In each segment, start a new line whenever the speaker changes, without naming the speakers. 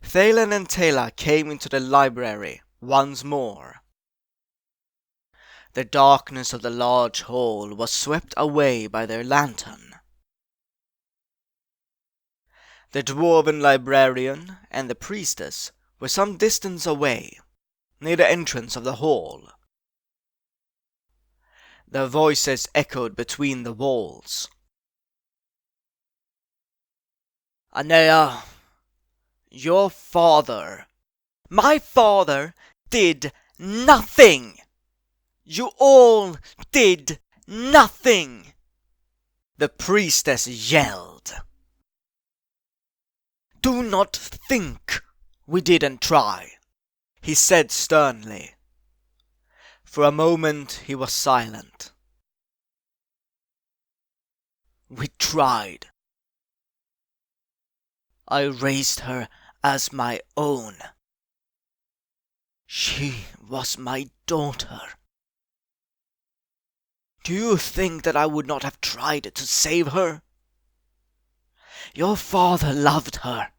Thaelen and Taela came into the library once more. The darkness of the large hall was swept away by their lantern. The dwarven librarian and the priestess were some distance away, near the entrance of the hall. Their voices echoed between the walls. "Anea, your father, my father, did nothing! You all did nothing!" the priestess yelled. "Do not think we didn't try," he said sternly. For a moment he was silent. "We tried. I raised her as my own. She was my daughter. Do you think that I would not have tried to save her? Your father loved her.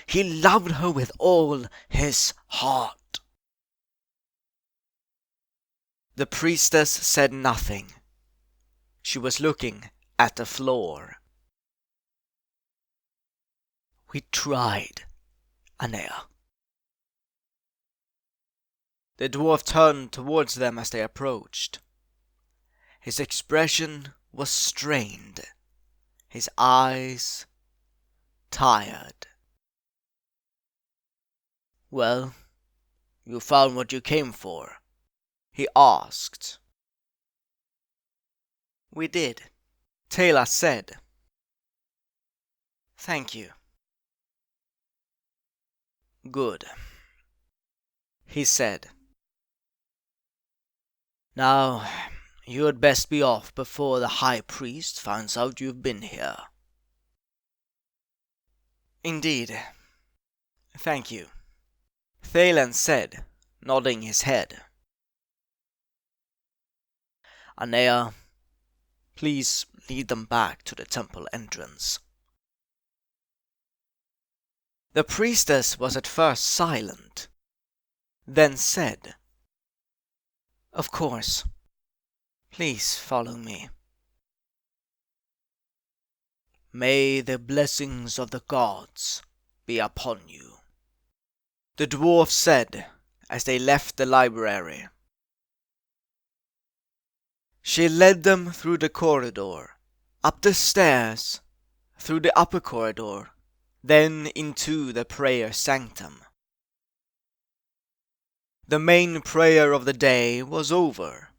He loved her with all his heart." The priestess said nothing. She was looking at the floor. "We tried, Anea." The dwarf turned towards them as they approached. His expression was strained, his eyes tired. "Well, you found what you came for?" he asked. "We did," Taela said. "Thank you." "Good," he said. "Now, you had best be off before the high priest finds out you've been here." "Indeed. Thank you," Thaelen said, nodding his head. "Anea, please lead them back to the temple entrance." The priestess was at first silent, then said, "Of course. Please follow me." "May the blessings of the gods be upon you," the dwarf said as they left the library. She led them through the corridor, up the stairs, through the upper corridor, then into the prayer sanctum. The main prayer of the day was over,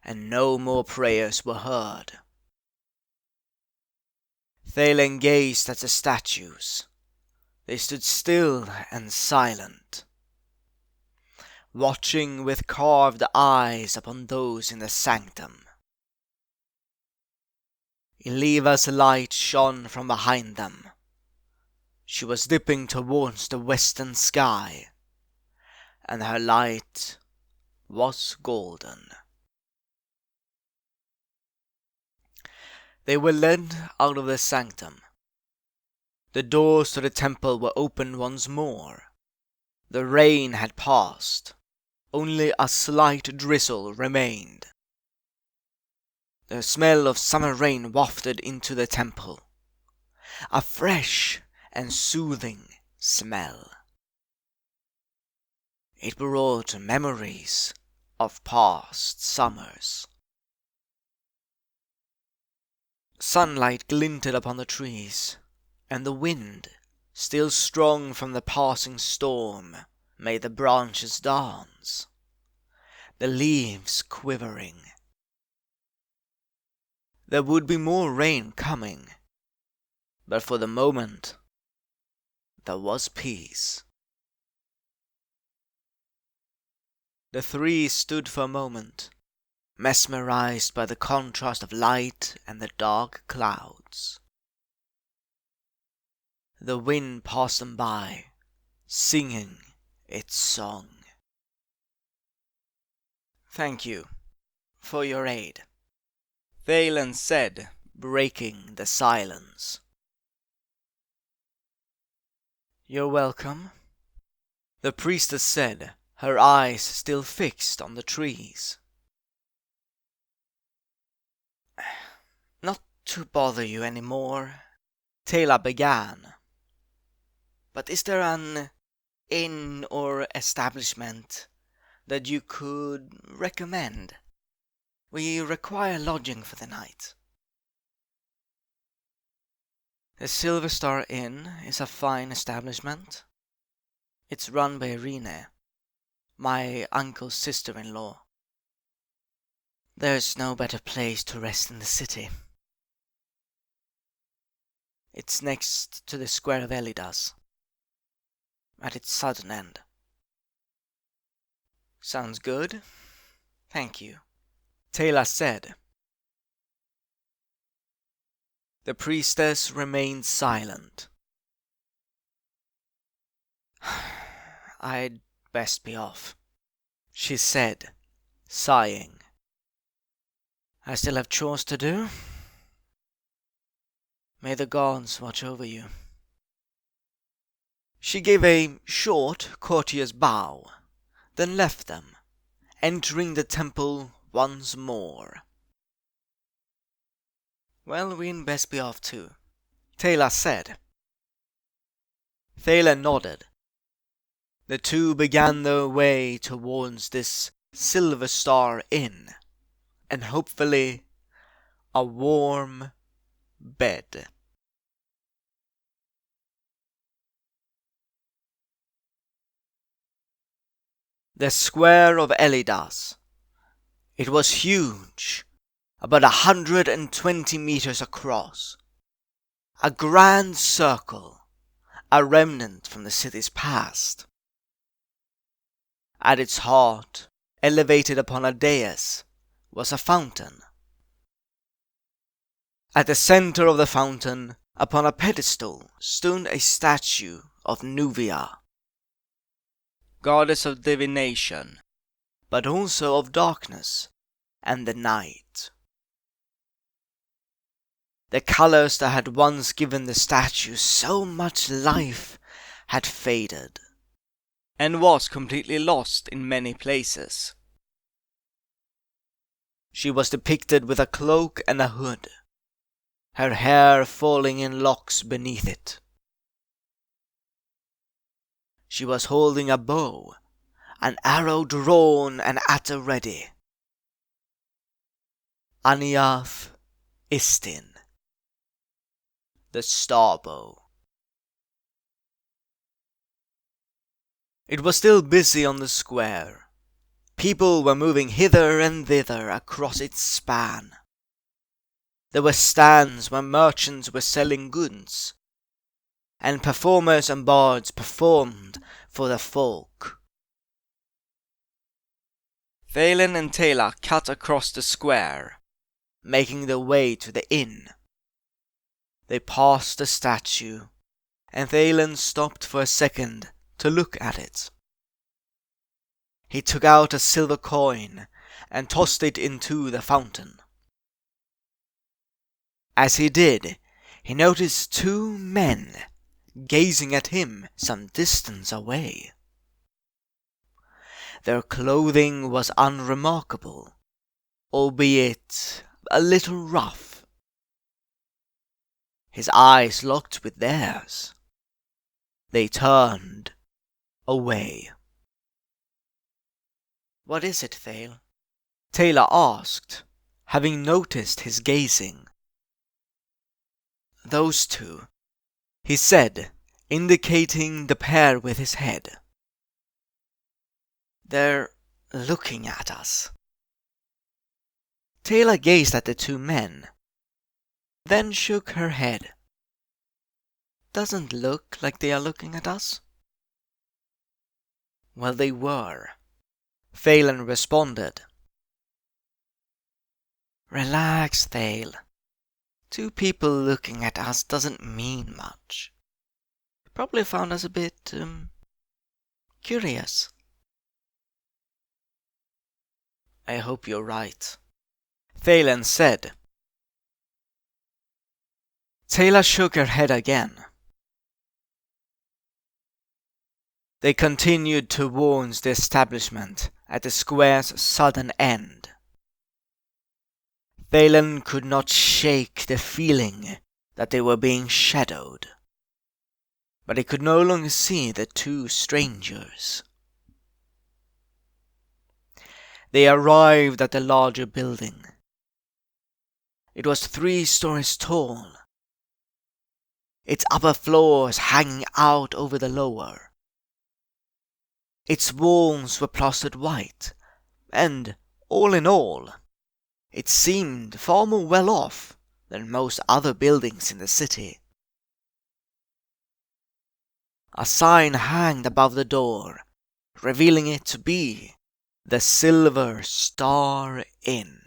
and no more prayers were heard. Thaelen gazed at the statues. They stood still and silent, watching with carved eyes upon those in the sanctum. Eleva's light shone from behind them. She was dipping towards the western sky, and her light was golden. They were led out of the sanctum. The doors to the temple were opened once more. The rain had passed. Only a slight drizzle remained. The smell of summer rain wafted into the temple. A fresh and soothing smell. It brought memories of past summers. Sunlight glinted upon the trees, and the wind, still strong from the passing storm, made the branches dance, the leaves quivering. There would be more rain coming, but for the moment there was peace. The three stood for a moment, mesmerized by the contrast of light and the dark clouds. The wind passed them by, singing its song. "Thank you for your aid," Thaelen said, breaking the silence. "You're welcome," the priestess said, her eyes still fixed on the trees. "Not to bother you any more," Taela began, "but is there an inn or establishment that you could recommend? We require lodging for the night." The Silverstar Inn is a fine establishment. It's run by Irene, my uncle's sister-in-law. There's no better place to rest in the city. It's next to the Square of Elidas, at its southern end. "Sounds good. Thank you," Taela said. The priestess remained silent. "I'd best be off," she said, sighing. "I still have chores to do. May the gods watch over you." She gave a short, courteous bow, then left them, entering the temple once more. "Well, we'd best be off too," Taela said. Thaelen nodded. The two began their way towards this Silverstar Inn, and hopefully a warm bed. The Square of Elidas. It was huge, about 120 meters across. A grand circle, a remnant from the city's past. At its heart, elevated upon a dais, was a fountain. At the center of the fountain, upon a pedestal, stood a statue of Nuvia, goddess of divination, but also of darkness and the night. The colors that had once given the statue so much life had faded, and was completely lost in many places. She was depicted with a cloak and a hood, her hair falling in locks beneath it. She was holding a bow, an arrow drawn and atta ready. Aniath Istin, the Starbow. It was still busy on the square. People were moving hither and thither across its span. There were stands where merchants were selling goods, and performers and bards performed for the folk. Thaelen and Taela cut across the square, making their way to the inn. They passed the statue, and Thaelen stopped for a second to look at it. He took out a silver coin and tossed it into the fountain. As he did, he noticed two men gazing at him some distance away. Their clothing was unremarkable, albeit a little rough. His eyes locked with theirs. They turned away. "What is it, Thael?" Taela asked, having noticed his gazing. "Those two," he said, indicating the pair with his head. "They're looking at us." Taela gazed at the two men, then shook her head. "Doesn't look like they are looking at us." "Well, they were," Thaelen responded. "Relax, Thael. Two people looking at us doesn't mean much. They probably found us a bit, curious." "I hope you're right," Thaelen said. Taela shook her head again. They continued towards the establishment at the square's southern end. Thaelen could not shake the feeling that they were being shadowed, but he could no longer see the two strangers. They arrived at the larger building. It was 3 stories tall, its upper floors hanging out over the lower. Its walls were plastered white, and, all in all, it seemed far more well off than most other buildings in the city. A sign hung above the door, revealing it to be the Silverstar Inn.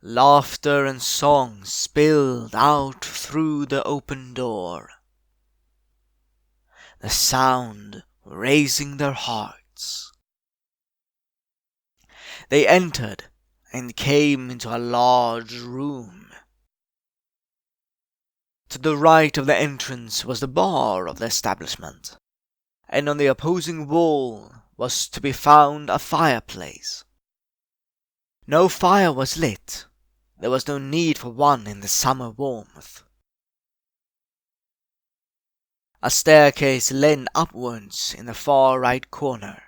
Laughter and song spilled out through the open door, the sound raising their hearts. They entered and came into a large room. To the right of the entrance was the bar of the establishment, and on the opposing wall was to be found a fireplace. No fire was lit. There was no need for one in the summer warmth. A staircase led upwards in the far right corner.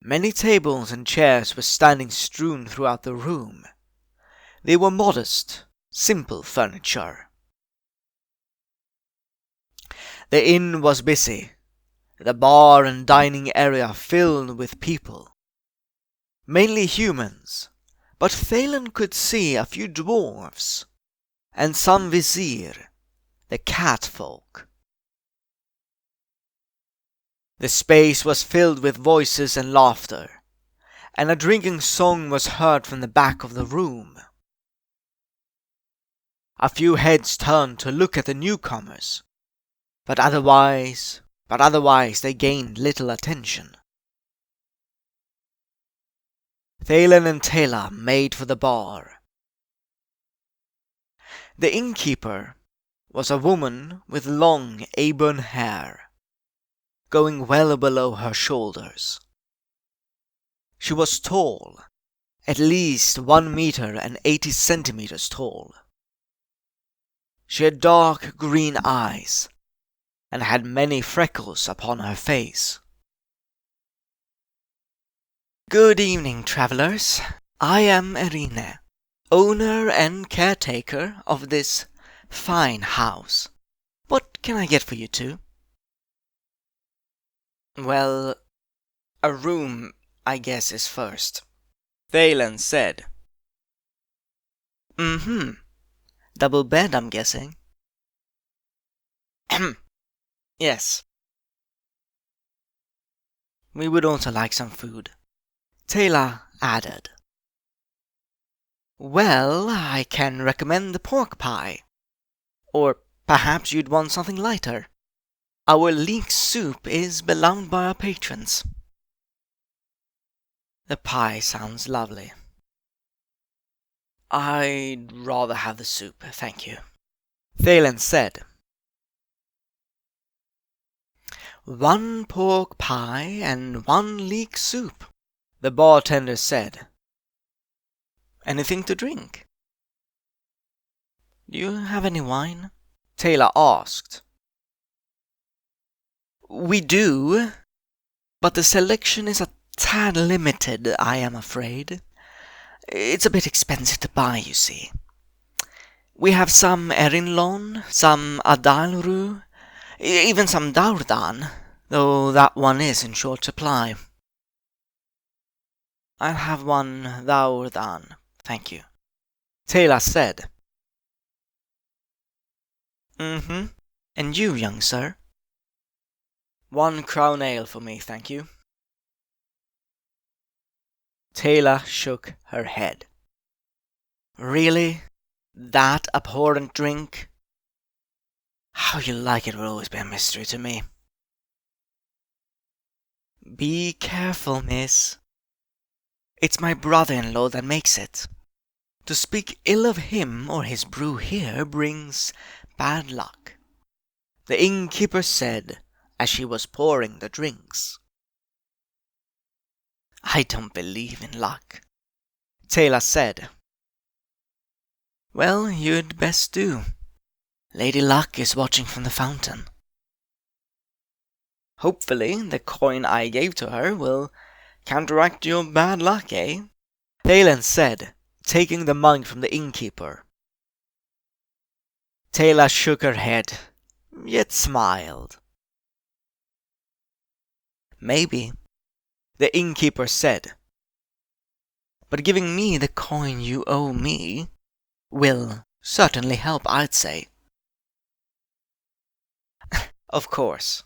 Many tables and chairs were standing strewn throughout the room. They were modest, simple furniture. The inn was busy, the bar and dining area filled with people. Mainly humans, but Thaelen could see a few dwarves, and some vizier, the catfolk. The space was filled with voices and laughter, and a drinking song was heard from the back of the room. A few heads turned to look at the newcomers, but otherwise they gained little attention. Thaelen and Taela made for the bar. The innkeeper was a woman with long auburn hair, going well below her shoulders. She was tall, at least 1 meter and 80 centimeters tall. She had dark green eyes, and had many freckles upon her face. "Good evening, travelers. I am Irene, owner and caretaker of this fine house. What can I get for you two?" "Well, a room, I guess, is first," Thaelen said. Double bed, I'm guessing." "Yes. We would also like some food," Taela added. "Well, I can recommend the pork pie. Or perhaps you'd want something lighter. Our leek soup is beloved by our patrons." "The pie sounds lovely." "I'd rather have the soup, thank you," Thaelen said. "1 pork pie and 1 leek soup," the bartender said. "Anything to drink?" "Do you have any wine?" Taela asked. "We do, but the selection is a tad limited, I am afraid. It's a bit expensive to buy, you see. We have some Erinlon, some Adalru, even some Daurdan, though that one is in short supply." "I'll have 1 Daurdan, thank you," Taela said. And you, young sir?" "1 crown ale for me, thank you." Taela shook her head. "Really? That abhorrent drink? How you like it will always be a mystery to me." "Be careful, miss. It's my brother-in-law that makes it. To speak ill of him or his brew here brings bad luck, the innkeeper said as she was pouring the drinks. I don't believe in luck, Taela said. Well, you'd best do. Lady Luck is watching from the fountain. Hopefully, the coin I gave to her will counteract your bad luck, eh? Thaelen said, taking the mug from the innkeeper. Taela shook her head, yet smiled. Maybe, the innkeeper said. But giving me the coin you owe me will certainly help, I'd say. Of course.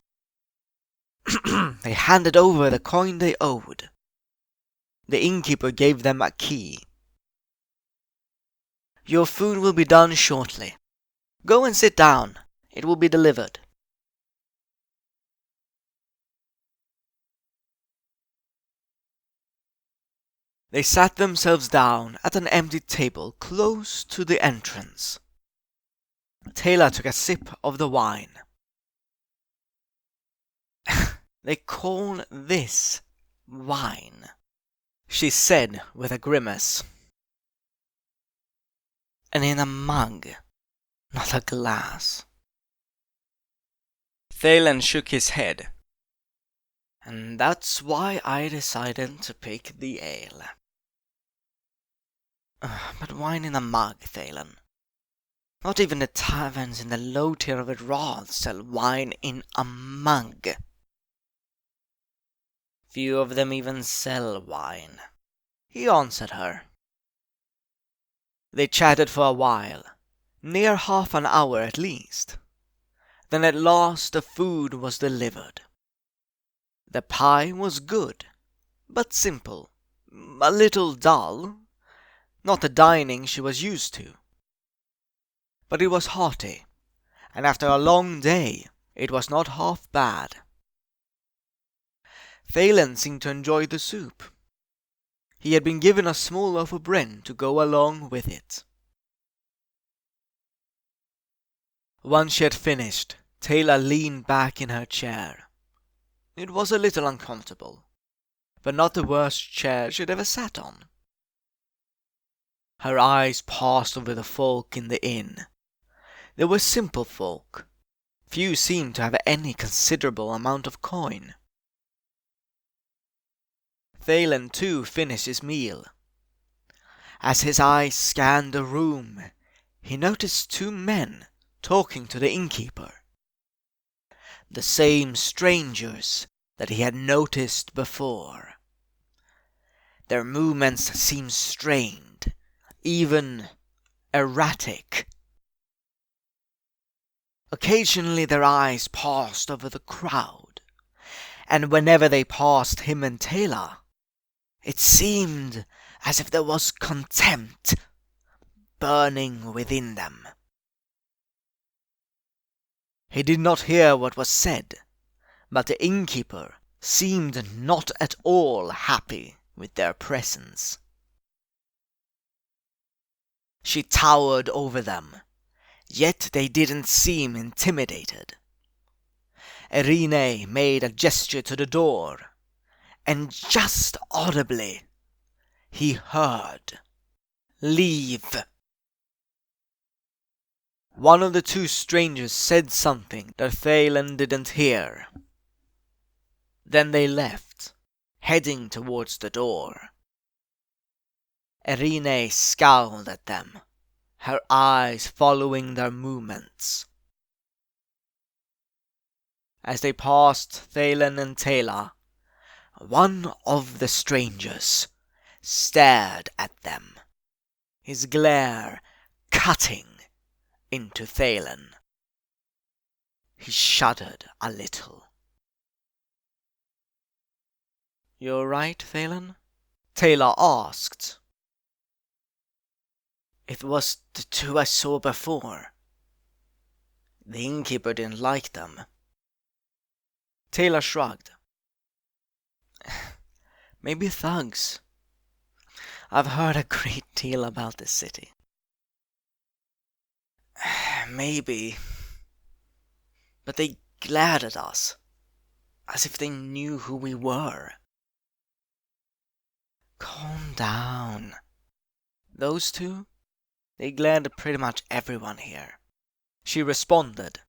They handed over the coin they owed. The innkeeper gave them a key. Your food will be done shortly. Go and sit down. It will be delivered. They sat themselves down at an empty table close to the entrance. Taela took a sip of the wine. They call this wine, she said with a grimace. And in a mug, not a glass. Thaelen shook his head. And that's why I decided to pick the ale. But wine in a mug, Thaelen. Not even the taverns in the low tier of Eral sell wine in a mug. Few of them even sell wine, he answered her. They chatted for a while, near half an hour at least. Then at last the food was delivered. The pie was good, but simple, a little dull, not the dining she was used to. But it was hearty, and after a long day it was not half bad. Thaelen seemed to enjoy the soup. He had been given a small loaf of bread to go along with it. Once she had finished, Taela leaned back in her chair. It was a little uncomfortable, but not the worst chair she'd ever sat on. Her eyes passed over the folk in the inn. They were simple folk. Few seemed to have any considerable amount of coin. Thaelen too finished his meal. As his eyes scanned the room, he noticed two men talking to the innkeeper. The same strangers that he had noticed before. Their movements seemed strained, even erratic. Occasionally their eyes passed over the crowd, and whenever they passed him and Taela, it seemed as if there was contempt burning within them. He did not hear what was said, but the innkeeper seemed not at all happy with their presence. She towered over them, yet they didn't seem intimidated. Irene made a gesture to the door, and just audibly, he heard, "Leave." One of the two strangers said something that Thaelen didn't hear. Then they left, heading towards the door. Irene scowled at them, her eyes following their movements. As they passed Thaelen and Taela, one of the strangers stared at them, his glare cutting into Thaelen. He shuddered a little. "You all right, Thaelen?" Taela asked. "It was the two I saw before. The innkeeper didn't like them." Taela shrugged. "Maybe thugs. I've heard a great deal about this city." Maybe. But they glared at us, as if they knew who we were. Calm down. Those two? They glared at pretty much everyone here, she responded.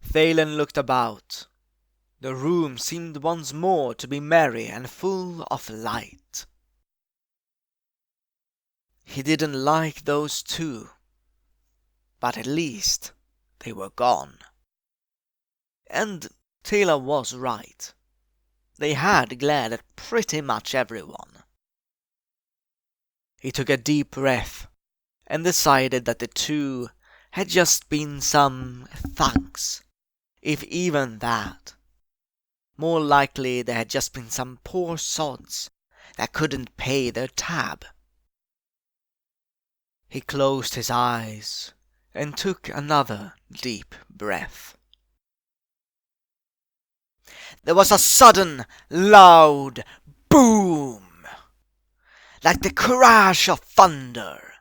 Thaelen looked about. The room seemed once more to be merry and full of light. He didn't like those two, but at least they were gone. And Taela was right. They had glared at pretty much everyone. He took a deep breath and decided that the two had just been some thugs, if even that. More likely they had just been some poor sods that couldn't pay their tab. He closed his eyes and took another deep breath. There was a sudden, loud boom, like the crash of thunder.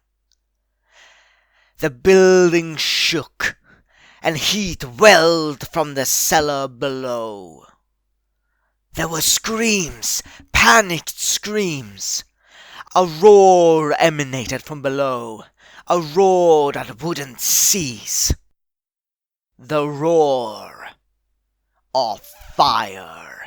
The building shook, and heat welled from the cellar below. There were screams, panicked screams. A roar emanated from below, a roar that wouldn't cease. The roar of fire.